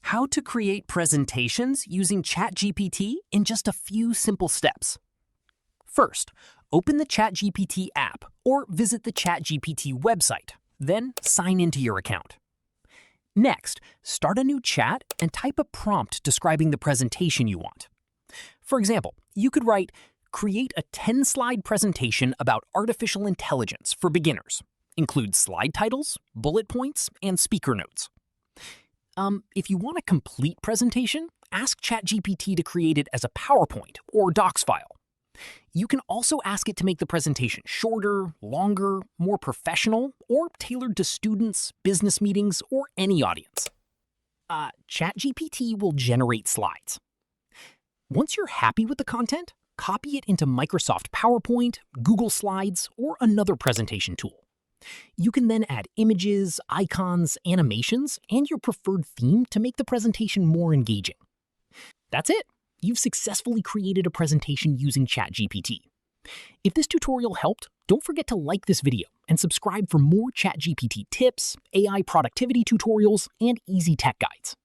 How to create presentations using ChatGPT in just a few simple steps. First, open the ChatGPT app or visit the ChatGPT website, then sign into your account. Next, start a new chat and type a prompt describing the presentation you want. For example, you could write, "Create a 10-slide presentation about artificial intelligence for beginners. Include slide titles, bullet points, and speaker notes." If you want a complete presentation, ask ChatGPT to create it as a PowerPoint or Docs file. You can also ask it to make the presentation shorter, longer, more professional, or tailored to students, business meetings, or any audience. ChatGPT will generate slides. Once you're happy with the content, copy it into Microsoft PowerPoint, Google Slides, or another presentation tool. You can then add images, icons, animations, and your preferred theme to make the presentation more engaging. That's it. You've successfully created a presentation using ChatGPT. If this tutorial helped, don't forget to like this video and subscribe for more ChatGPT tips, AI productivity tutorials, and easy tech guides.